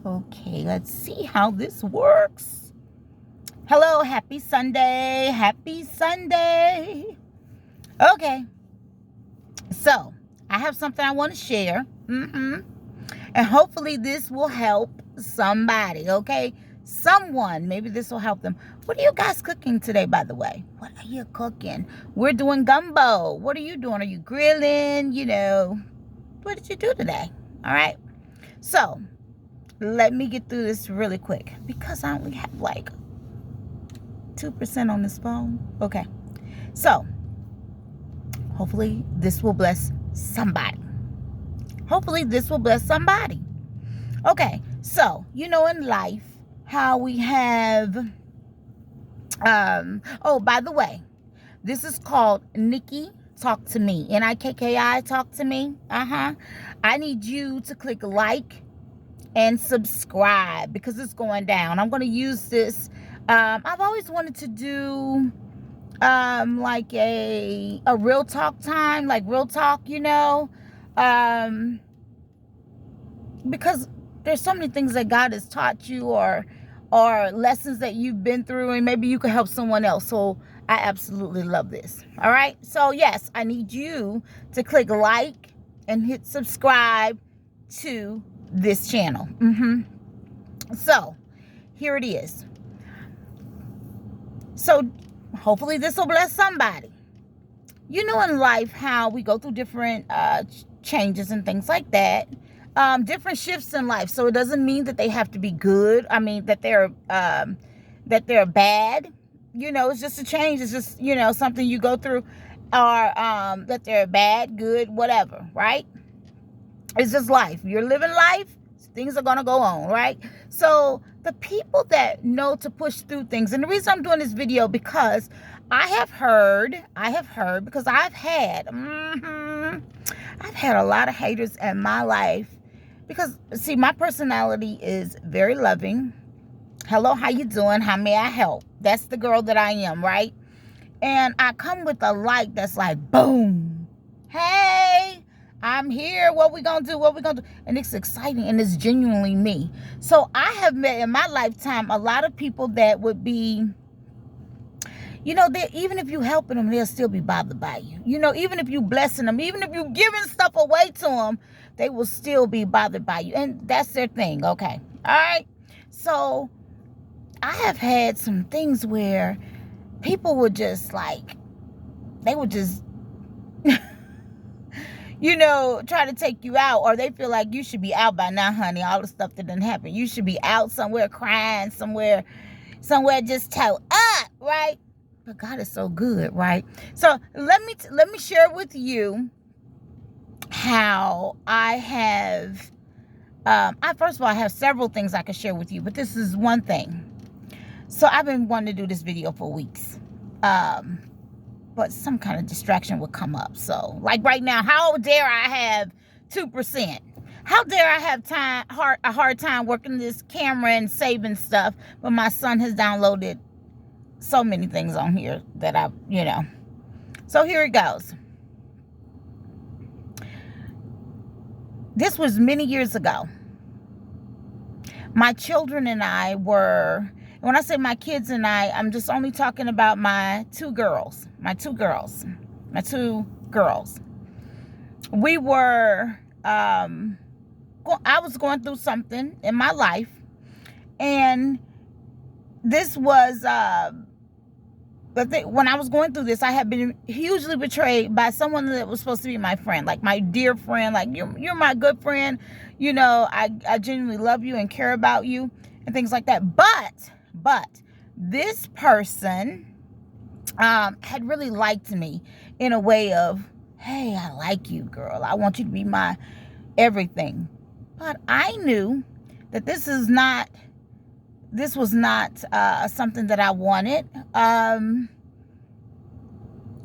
Okay, let's see how this works. Hello, happy Sunday. Happy Sunday. Okay, so I have something I want to share. And hopefully this will help somebody, okay? Someone, maybe this will help them. What are you guys cooking today, by the way? What are you cooking? We're doing gumbo. What are you doing? Are you grilling? What did you do today? All right. So let me get through this really quick because I only have like 2% on this phone. Okay. So hopefully this will bless somebody. Hopefully this will bless somebody. Okay, so in life how we have oh, by the way, this is called Nikki Talk to Me. Nikki Talk to Me. I need you to click like and subscribe because it's going down. I'm going to use this. I've always wanted to do like a real talk time, like real talk, because there's so many things that God has taught you or lessons that you've been through, and maybe you could help someone else. So I absolutely love this. All right. So yes, I need you to click like and hit subscribe to this channel. So here it is. So hopefully this will bless somebody. In life how we go through different changes and things like that. Different shifts in life. So it doesn't mean that they have to be good. I mean that they're bad. It's just a change. It's just, something you go through, or that they're bad, good, whatever, right? It's just life. You're living life. Things are gonna go on, right? So the people that know to push through things, and the reason I'm doing this video because I have heard because I've had a lot of haters in my life. Because see, my personality is very loving. Hello, how you doing? How may I help? That's the girl that I am, right? And I come with a like that's like, boom. Hey, I'm here. What we gonna do? And it's exciting and it's genuinely me. So I have met in my lifetime a lot of people that would be, even if you helping them, they'll still be bothered by you. Even if you blessing them, even if you giving stuff away to them, they will still be bothered by you. And that's their thing. Okay. All right. So I have had some things where people would just they would just, try to take you out, or they feel like you should be out by now, honey. All the stuff that didn't happen. You should be out somewhere crying, somewhere just toe up, right? But God is so good, right? So let me share with you how I have. First of all, I have several things I can share with you, but this is one thing. So I've been wanting to do this video for weeks, but some kind of distraction would come up. So like right now, how dare I have 2%? How dare I have a hard time working this camera and saving stuff, but my son has downloaded so many things on here that So here it goes. This was many years ago. My children and I were, when I say my kids and I'm just only talking about my two girls. We were, I was going through something in my life, and this was, when I was going through this, I had been hugely betrayed by someone that was supposed to be my friend, like my dear friend, like you're my good friend. I genuinely love you and care about you and things like that. But this person had really liked me in a way of, hey, I like you, girl. I want you to be my everything. But I knew that this was not something that I wanted.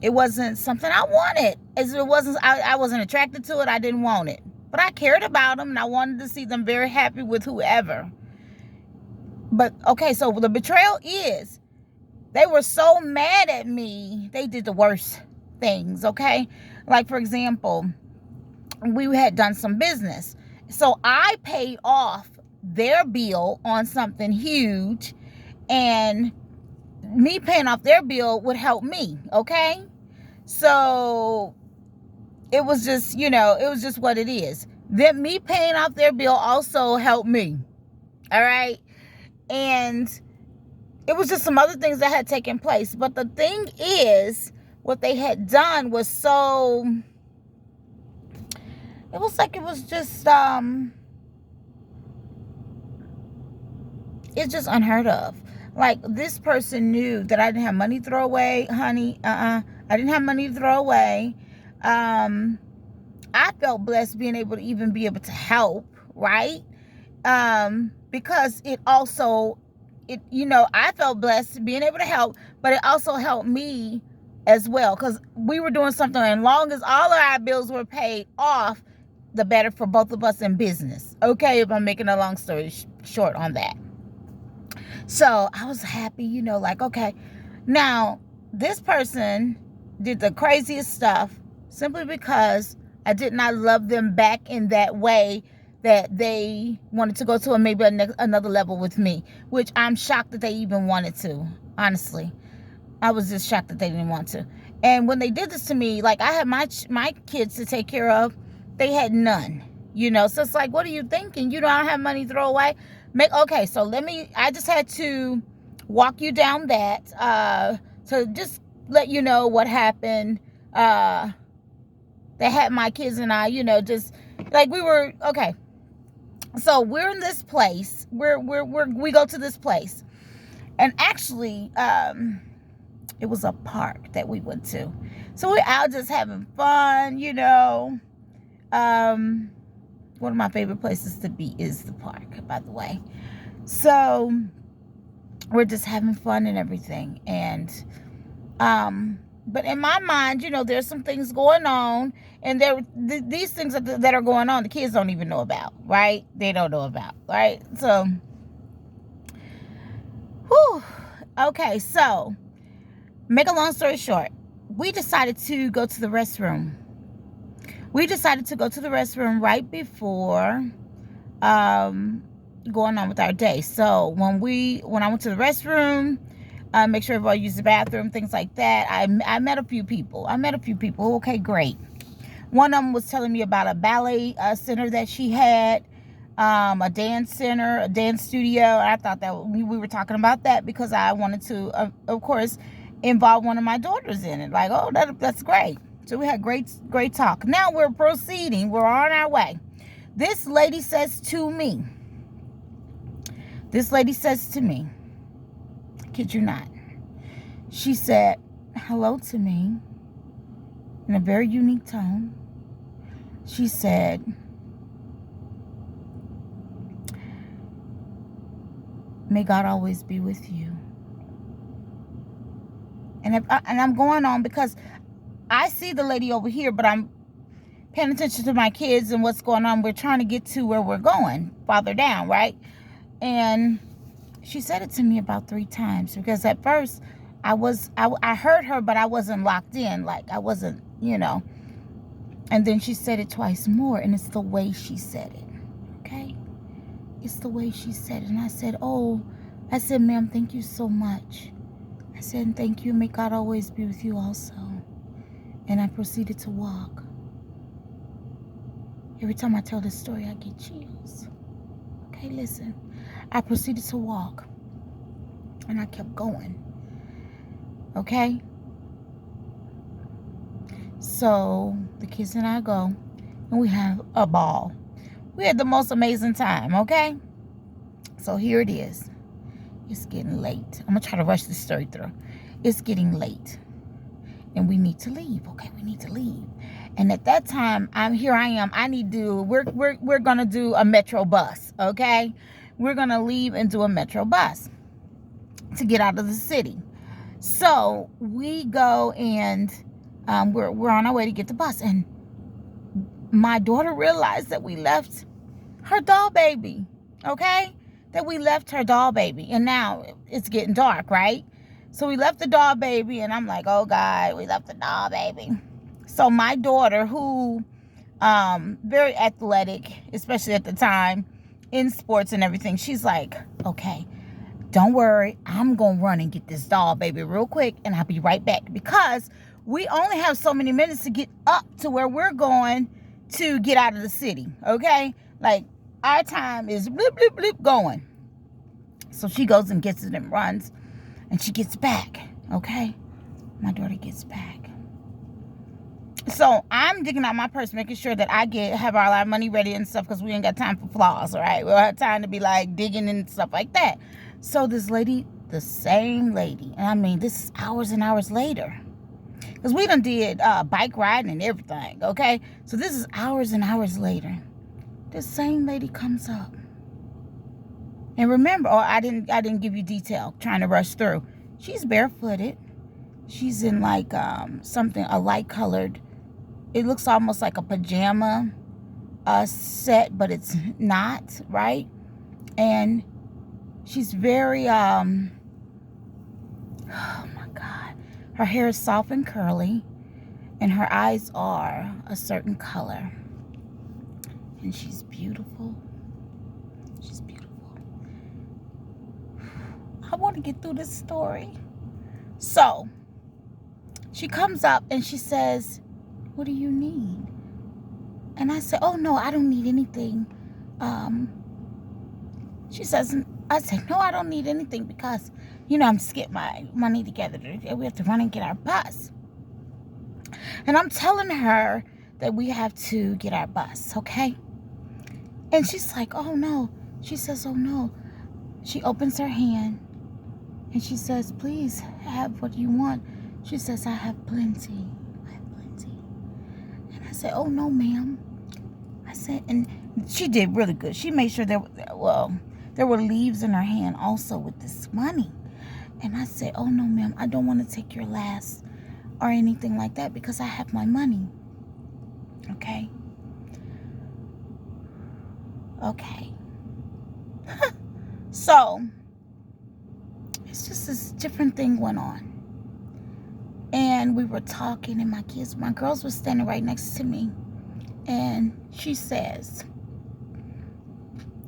It wasn't something I wanted. I wasn't attracted to it. I didn't want it. But I cared about them, and I wanted to see them very happy with whoever. But, okay, so the betrayal is, they were so mad at me, they did the worst things, okay? Like, for example, we had done some business. So I paid off their bill on something huge, and me paying off their bill would help me, okay? So it was just, it was just what it is. Then me paying off their bill also helped me, all right? And it was just some other things that had taken place. But the thing is, what they had done was so, it was like, it was just, it's just unheard of. Like, this person knew that I didn't have money to throw away, honey. I didn't have money to throw away. I felt blessed being able to even be able to help, right? Because it also, I felt blessed being able to help, but it also helped me as well, because we were doing something, and long as all of our bills were paid off, the better for both of us in business. Okay, if I'm making a long story short on that. So I was happy, like, okay. Now, this person did the craziest stuff simply because I did not love them back in that way that they wanted to go to maybe another level with me, which I'm shocked that they even wanted to, honestly. I was just shocked that they didn't want to. And when they did this to me, like, I had my kids to take care of. They had none, So it's like, what are you thinking? I don't have money to throw away. Okay, so I just had to walk you down that to just let you know what happened. They had my kids and I, just like we were, okay. So we're in this place. We go to this place. And actually, it was a park that we went to. So we're out just having fun, one of my favorite places to be is the park, by the way. So we're just having fun and everything. And, but in my mind, there's some things going on, and these things that are going on, the kids don't even know about, right? They don't know about, right? So, whew. Okay, so, make a long story short, we decided to go to the restroom. We decided to go to the restroom right before going on with our day. So when I went to the restroom, make sure everybody used the bathroom, things like that. I met a few people. Okay, great. One of them was telling me about a ballet center that she had, a dance center, a dance studio. I thought that we were talking about that because I wanted to, of course, involve one of my daughters in it. Like, oh, that's great. So we had great talk. Now we're proceeding. We're on our way. This lady says to me, I kid you not, she said hello to me in a very unique tone. She said, may God always be with you. And I'm going on because I see the lady over here, but I'm paying attention to my kids and what's going on. We're trying to get to where we're going, farther down, right? And she said it to me about 3 times because at first I heard her, but I wasn't locked in. Like, I wasn't, And then she said it twice more, and it's the way she said it, okay? It's the way she said it. And I said, ma'am, thank you so much. I said, thank you. May God always be with you also. And I proceeded to walk. Every time I tell this story, I get chills. Okay, listen. I proceeded to walk. And I kept going. Okay? So, the kids and I go. And we have a ball. We had the most amazing time, okay? So, here it is. It's getting late. I'm going to try to rush this story through. It's getting late. And we need to leave. Okay, we need to leave. And at that time, we're going to do a metro bus, okay? We're going to leave and do a metro bus to get out of the city. So we go and we're on our way to get the bus. And my daughter realized that we left her doll baby, okay? That we left her doll baby. And now it's getting dark, right? So we left the doll baby, and I'm like, oh, God, we left the doll baby. So my daughter, who very athletic, especially at the time, in sports and everything. She's like, okay, don't worry. I'm going to run and get this doll, baby, real quick, and I'll be right back. Because we only have so many minutes to get up to where we're going to get out of the city, okay? Like, our time is bloop, bloop, bloop going. So she goes and gets it and runs, and she gets back, okay? My daughter gets back. So I'm digging out my purse, making sure that I have all our money ready and stuff, because we ain't got time for flaws, all right? We don't have time to be like digging and stuff like that. So this lady, the same lady, and I mean, this is hours and hours later, because we done did bike riding and everything, okay? So this is hours and hours later. The same lady comes up. And remember, I didn't give you detail, trying to rush through. She's barefooted. She's in like a light colored, it looks almost like a pajama set, but it's not, right? And she's very, oh my God. Her hair is soft and curly, and her eyes are a certain color. And she's beautiful. She's beautiful. I want to get through this story. So, she comes up and she says, what do you need? And I said, oh, no, I don't need anything. She says, I said, no, I don't need anything because, you know, I'm just getting my money together. We have to run and get our bus. And I'm telling her that we have to get our bus, okay? And she's like, oh, no. She says, oh, no. She opens her hand and she says, please have what you want. She says, I have plenty. I have plenty. And I said, oh, no, ma'am. I said, and she did really good. She made sure there were leaves in her hand also with this money. And I said, oh, no, ma'am, I don't want to take your last or anything like that because I have my money. Okay? Okay. So, it's just this different thing went on. And we were talking, and my girls were standing right next to me. And she says,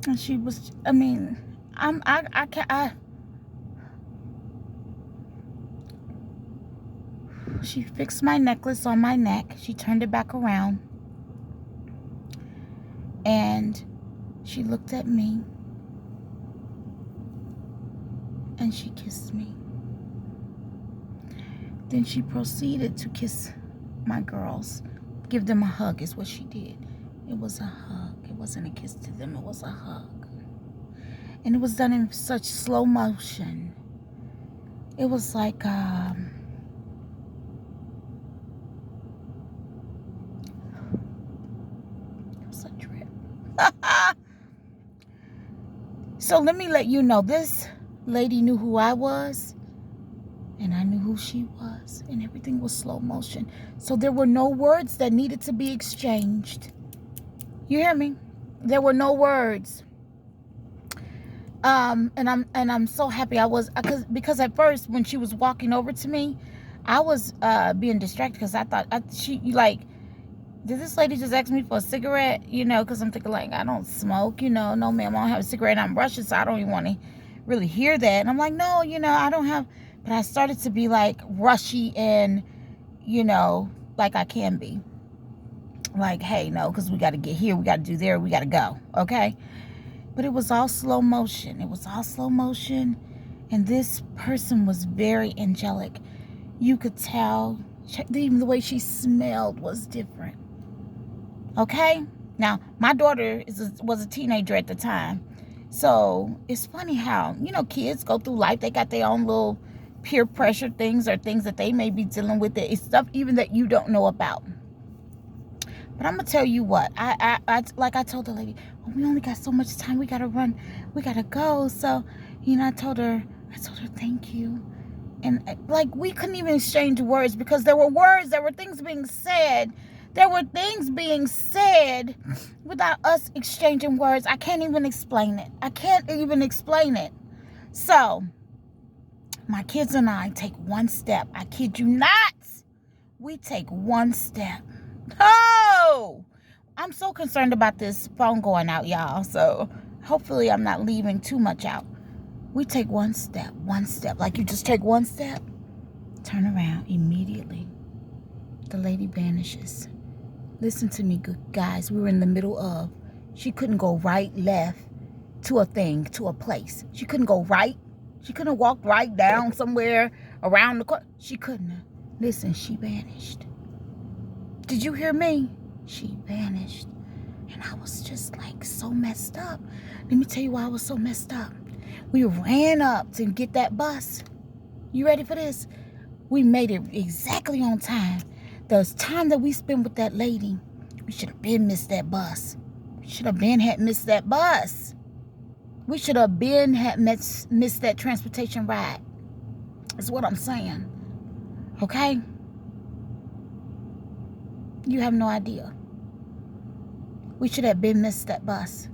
and she was, I mean, she fixed my necklace on my neck. She turned it back around. And she looked at me. And she kissed me. Then she proceeded to kiss my girls. Give them a hug is what she did. It was a hug. It wasn't a kiss to them. It was a hug. And it was done in such slow motion. It was like, it was a trip. So let me let you know, this lady knew who I was. And I knew who she was. And everything was slow motion. So there were no words that needed to be exchanged. You hear me? There were no words. And I'm so happy I was, because at first when she was walking over to me, I was being distracted because I thought did this lady just ask me for a cigarette? You know, because I'm thinking like, I don't smoke, you know, no ma'am, I don't have a cigarette. I'm Russian, so I don't even want to really hear that. And I'm like, no, you know, I don't have. But I started to be like rushy and, you know, like I can be. Like, hey, no, because we got to get here, we got to do there, we got to go, okay? But it was all slow motion. It was all slow motion. And this person was very angelic. You could tell, even the way she smelled was different. Okay? Now, my daughter was a teenager at the time. So it's funny how, you know, kids go through life. They got their own little peer pressure things or things that they may be dealing with. It's stuff even that you don't know about. But I'm gonna tell you what, I like I told the lady, oh, we only got so much time, we gotta run, we gotta go. So, you know, I told her thank you. And like, we couldn't even exchange words because there were things being said. There were things being said without us exchanging words. I can't even explain it. So, my kids and I take one step. I kid you not. We take one step. Oh! I'm so concerned about this phone going out, y'all. So, Hopefully I'm not leaving too much out. We take one step. Like you just take one step, turn around immediately. The lady vanishes. Listen to me, good guys. We were in the middle of, she couldn't go right, left to a thing, to a place. She couldn't go right. She couldn't walk right down somewhere around the corner. She couldn't. Listen, she vanished. Did you hear me? She vanished. And I was just like so messed up. Let me tell you why I was so messed up. We ran up to get that bus. You ready for this? We made it exactly on time. The time that we spent with that lady, we should have been missed that bus. We should have been had missed that bus. We should have been had missed that transportation ride. That's what I'm saying. Okay? You have no idea. We should have been missed that bus.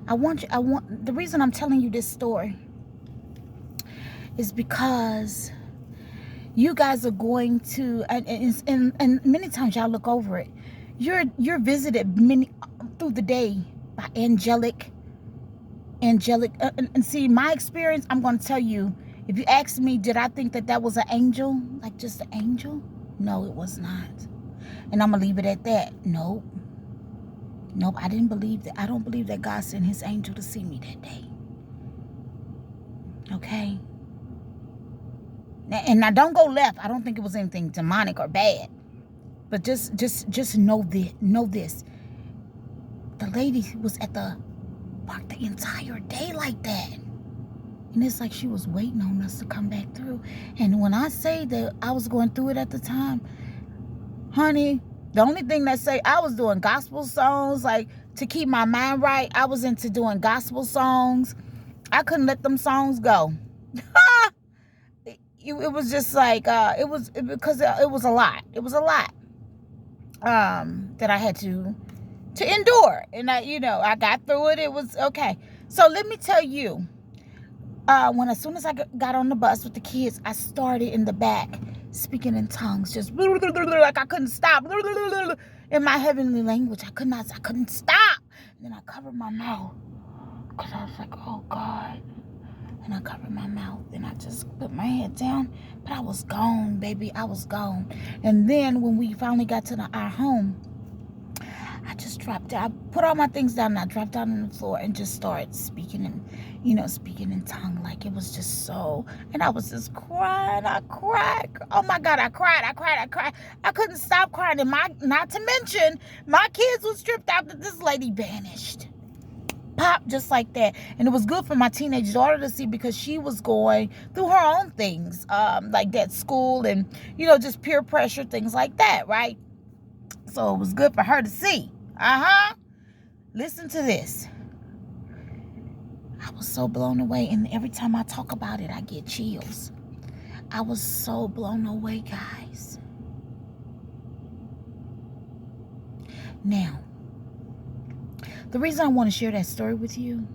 The reason I'm telling you this story is because you guys are going to, and many times y'all look over it. You're visited through the day by angelic. And see, my experience, I'm going to tell you, if you ask me, did I think that was an angel? Like just an angel? No, it was not. And I'm going to leave it at that. Nope, I didn't believe that. I don't believe that God sent his angel to see me that day. Okay? And now don't go left. I don't think it was anything demonic or bad. But just know this. The lady was at the park the entire day like that. And it's like she was waiting on us to come back through. And when I say that I was going through it at the time, honey, the only thing that say I was doing gospel songs, like to keep my mind right, I was into doing gospel songs. I couldn't let them songs go. It was just like, because it was a lot. It was a lot that I had to endure. And I got through it. It was okay. So let me tell you, as soon as I got on the bus with the kids, I started in the back speaking in tongues, just like I couldn't stop in my heavenly language. I couldn't stop. And then I covered my mouth because I was like, oh God. And I covered my mouth and I just put my head down, but I was gone, baby. I was gone. And then when we finally got to our home, I just dropped down. I put all my things down and I dropped down on the floor and just started speaking in tongue. Like it was just so, and I was just crying. I cried. Oh my God, I cried. I couldn't stop crying. And not to mention, my kids were stripped out that this lady vanished. Pop, just like that. And it was good for my teenage daughter to see because she was going through her own things, like that school and, just peer pressure, things like that, right? So it was good for her to see. Listen to this. I was so blown away. And every time I talk about it, I get chills. I was so blown away, guys. Now, the reason I want to share that story with you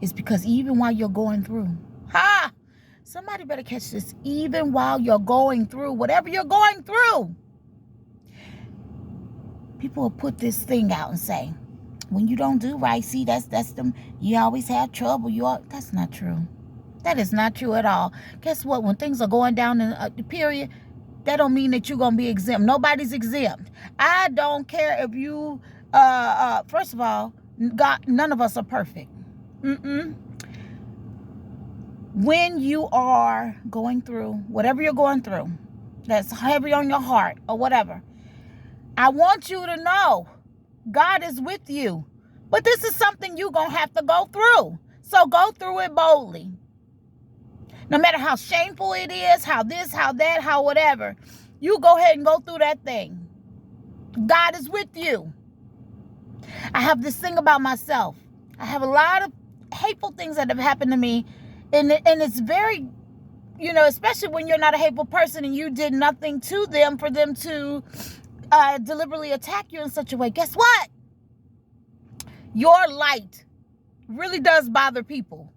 is because even while you're going through, somebody better catch this, even while you're going through, whatever you're going through, people will put this thing out and say, when you don't do right, see, that's them, you always have trouble. That's not true. That is not true at all. Guess what? When things are going down in the period, that don't mean that you're going to be exempt. Nobody's exempt. I don't care if you, first of all, God, none of us are perfect. When you are going through, whatever you're going through, that's heavy on your heart or whatever, I want you to know God is with you. But this is something you're going to have to go through. So go through it boldly. No matter how shameful it is, how this, how that, how whatever, you go ahead and go through that thing. God is with you. I have this thing about myself. I have a lot of hateful things that have happened to me. And it's very, especially when you're not a hateful person and you did nothing to them for them to deliberately attack you in such a way. Guess what? Your light really does bother people.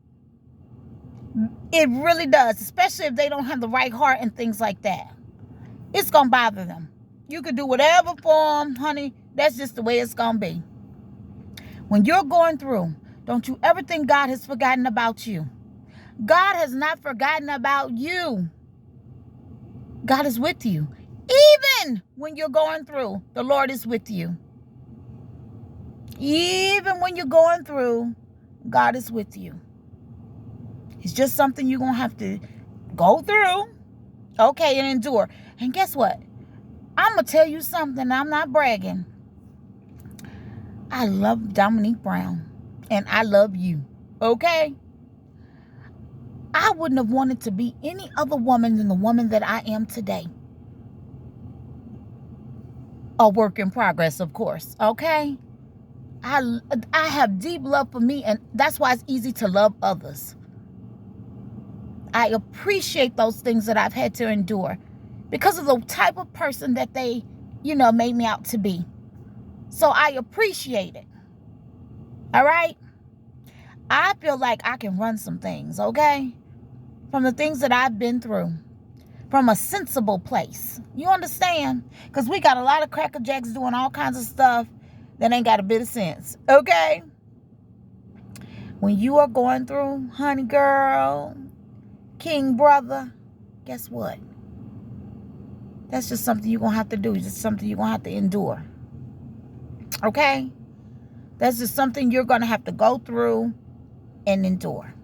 It really does, especially if they don't have the right heart and things like that. It's going to bother them. You could do whatever for them, honey. That's just the way it's going to be. When you're going through, don't you ever think God has forgotten about you. God has not forgotten about you. God is with you. Even when you're going through, the Lord is with you. Even when you're going through, God is with you. It's just something you're going to have to go through, okay, and endure. And guess what? I'm going to tell you something. I'm not bragging. I love Dominique Brown, and I love you, okay? I wouldn't have wanted to be any other woman than the woman that I am today. A work in progress, of course, okay? I have deep love for me, and that's why it's easy to love others. I appreciate those things that I've had to endure because of the type of person that they, made me out to be. So I appreciate it. All right? I feel like I can run some things, okay? From the things that I've been through. From a sensible place. You understand? Because we got a lot of crackerjacks doing all kinds of stuff that ain't got a bit of sense. Okay? When you are going through, honey girl, king brother, guess what? That's just something you're going to have to do. It's just something you're going to have to endure. Okay? That's just something you're going to have to go through and endure.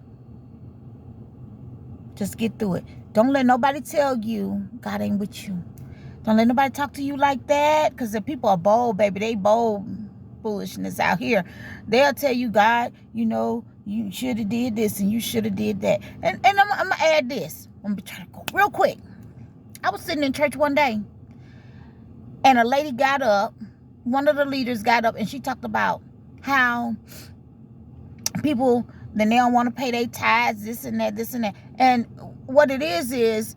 Just get through it. Don't let nobody tell you God ain't with you. Don't let nobody talk to you like that. Because the people are bold, baby. They bold foolishness out here. They'll tell you, God, you should have did this and you should have did that. And I'm going to add this. I'm going to try to go real quick. I was sitting in church one day. And a lady got up. One of the leaders got up and she talked about how people, then they don't want to pay their tithes, this and that, this and that. And what it is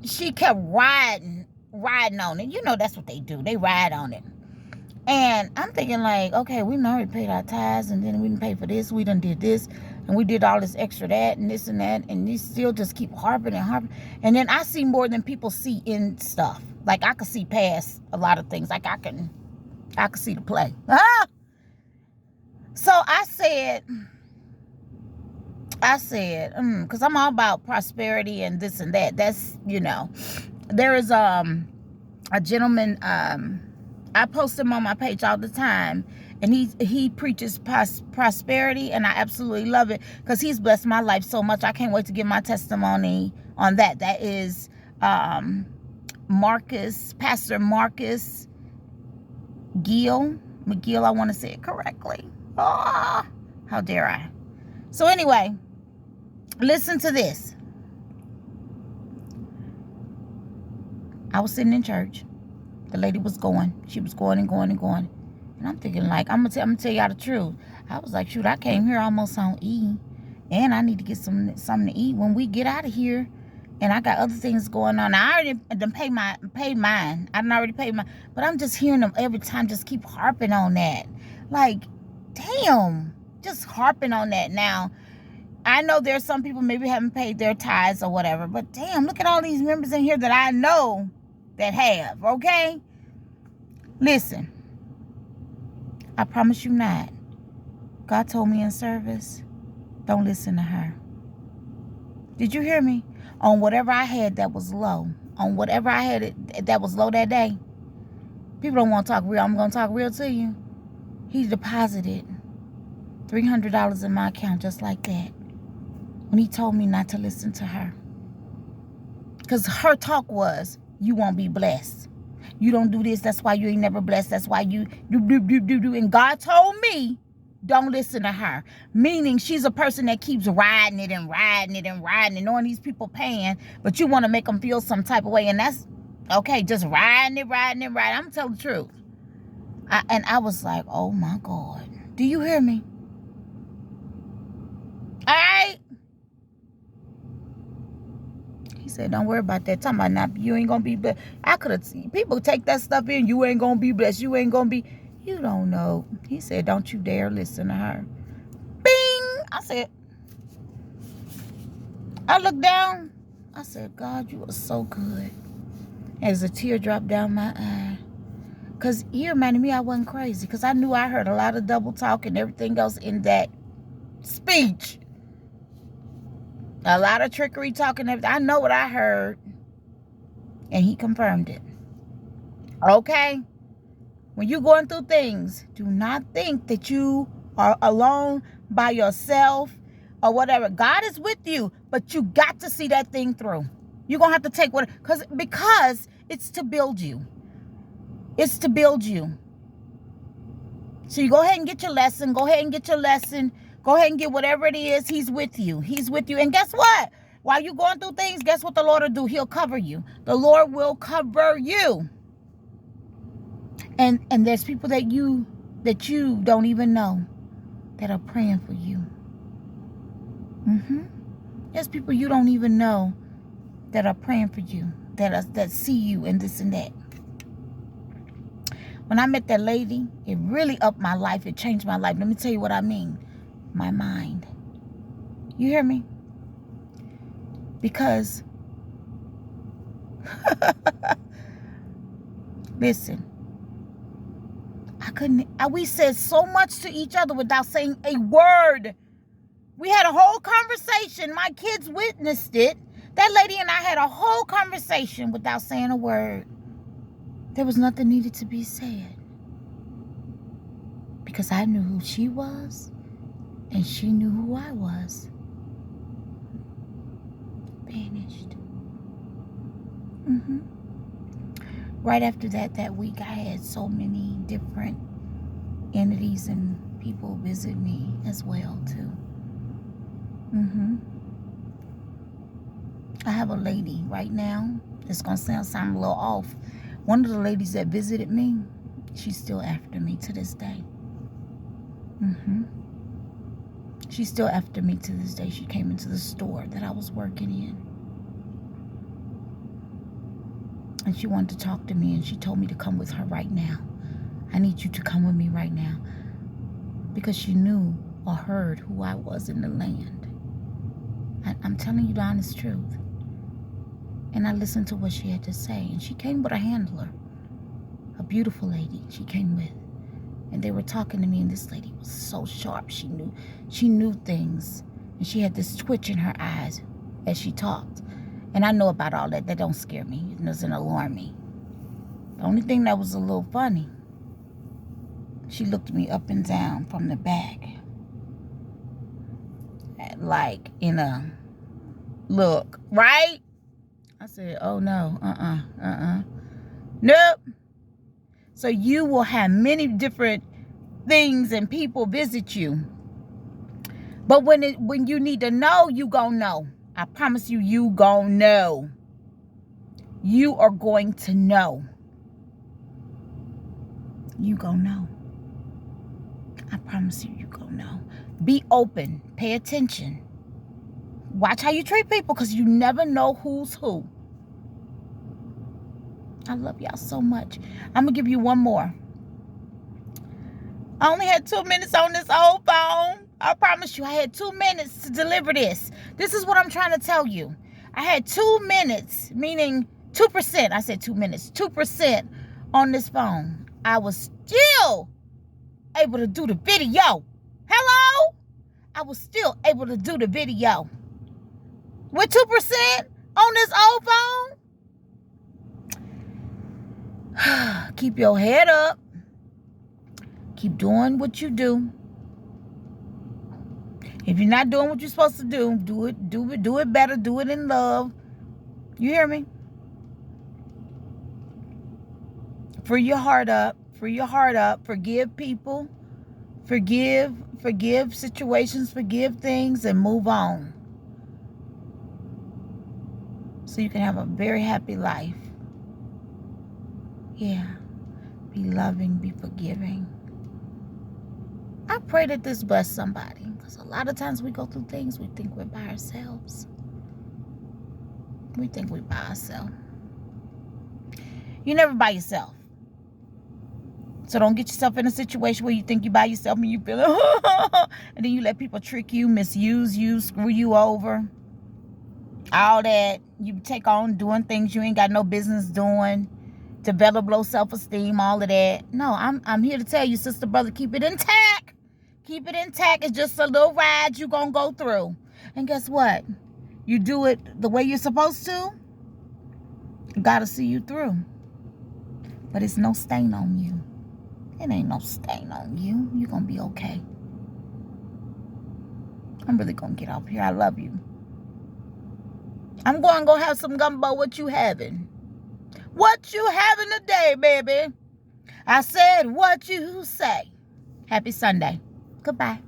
she kept riding on it. That's what they do. They ride on it. And I'm thinking like, okay, we already paid our tithes and then we didn't pay for this. We done did this and we did all this extra that and this and that. And they still just keep harping and harping. And then I see more than people see in stuff. Like I could see past a lot of things. Like I can see the play. So I said, because I'm all about prosperity and this and that. That's, there is a gentleman, I post him on my page all the time, and he preaches prosperity, and I absolutely love it because he's blessed my life so much. I can't wait to give my testimony on that. That is Pastor Marcus McGill, I want to say it correctly. Oh, how dare I? So anyway, listen to this. I was sitting in church. The lady was going. She was going and going and going. And I'm thinking like, I'm gonna tell y'all the truth. I was like, shoot, I came here almost on E. And I need to get something to eat when we get out of here. And I got other things going on. I already done paid mine. I done already paid mine. But I'm just hearing them every time just keep harping on that. Like, damn. Just harping on that. Now, I know there's some people maybe haven't paid their tithes or whatever. But damn, look at all these members in here that I know that have, okay? Listen. I promise you not. God told me in service, don't listen to her. Did you hear me? On whatever I had that was low. On whatever I had that was low that day. People don't want to talk real. I'm going to talk real to you. He deposited $300 in my account just like that. When he told me not to listen to her. Because her talk was, you won't be blessed. You don't do this. That's why you ain't never blessed. That's why you do. And God told me, don't listen to her. Meaning she's a person that keeps riding it and knowing these people paying, but you want to make them feel some type of way. And that's okay. Just riding it. I'm going to tell the truth. I was like, oh my God. Do you hear me? All right. He said, don't worry about that. Talking about not, you ain't going to be blessed. I could have seen people take that stuff in. You ain't going to be blessed. You ain't going to be. You don't know. He said, don't you dare listen to her. Bing! I looked down. I said, God, you are so good. As a tear dropped down my eye. Because he reminded me I wasn't crazy. Because I knew I heard a lot of double talk and everything else in that speech. A lot of trickery talking. I know what I heard. And he confirmed it. Okay? When you're going through things, do not think that you are alone by yourself or whatever. God is with you, but you got to see that thing through. You're going to have to take what, because it's to build you. It's to build you. So you go ahead and get your lesson. Go ahead and get your lesson. Go ahead and get whatever it is. He's with you. He's with you. And guess what? While you're going through things, guess what the Lord will do? He'll cover you. The Lord will cover you. And there's people that you don't even know that are praying for you. There's people you don't even know that are praying for you, that see you and this and that. When I met that lady, it really upped my life. It changed my life. Let me tell you what I mean. My mind. You hear me? Because, listen, we said so much to each other without saying a word. We had a whole conversation. My kids witnessed it. That lady and I had a whole conversation without saying a word. There was nothing needed to be said. Because I knew who she was, and she knew who I was. Vanished. Right after that week, I had so many different entities and people visit me as well, too. I have a lady right now. It's going to sound a little off. One of the ladies that visited me, she's still after me to this day. She's still after me to this day. She came into the store that I was working in. And she wanted to talk to me, and she told me to come with her right now. I need you to come with me right now. Because she knew or heard who I was in the land. I'm telling you the honest truth. And I listened to what she had to say. And she came with a handler. A beautiful lady she came with. And they were talking to me, and this lady was so sharp. She knew things. And she had this twitch in her eyes as she talked. And I know about all that. That don't scare me. It doesn't alarm me. The only thing that was a little funny, she looked me up and down from the back. Like in a look, right? I said, oh no, nope. So you will have many different things and people visit you. But when you need to know, you gonna know. I promise you, you gonna know. You are going to know. You gonna know. I promise you, you gonna know. Be open. Pay attention. Watch how you treat people, because you never know who's who. I love y'all so much. I'm going to give you one more. I only had 2 minutes on this old phone. I promise you, I had 2 minutes to deliver this. This is what I'm trying to tell you. I had 2 minutes, meaning 2%. I said 2 minutes. 2% on this phone. I was still able to do the video. Hello? I was still able to do the video. With 2% on this old phone? Keep your head up. Keep doing what you do. If you're not doing what you're supposed to do, do it better. Do it in love. You hear me? Free your heart up. Free your heart up. Forgive people. Forgive situations. Forgive things and move on. So you can have a very happy life. Yeah. Be loving. Be forgiving. I pray that this bless somebody. Because a lot of times we go through things, we think we're by ourselves. We think we're by ourselves. You're never by yourself. So don't get yourself in a situation where you think you're by yourself and you feel and then you let people trick you, misuse you, screw you over. All that. You take on doing things you ain't got no business doing. develop low self-esteem, all of that. No, I'm here to tell you, sister, brother, keep it intact. Keep it intact. It's just a little ride you're going to go through. And guess what? You do it the way you're supposed to, God will see you through. But it's no stain on you. It ain't no stain on you. You're going to be okay. I'm really going to get off here. I love you. I'm going to go have some gumbo. What you having? What you having today, baby? I said what you say. Happy Sunday. Goodbye.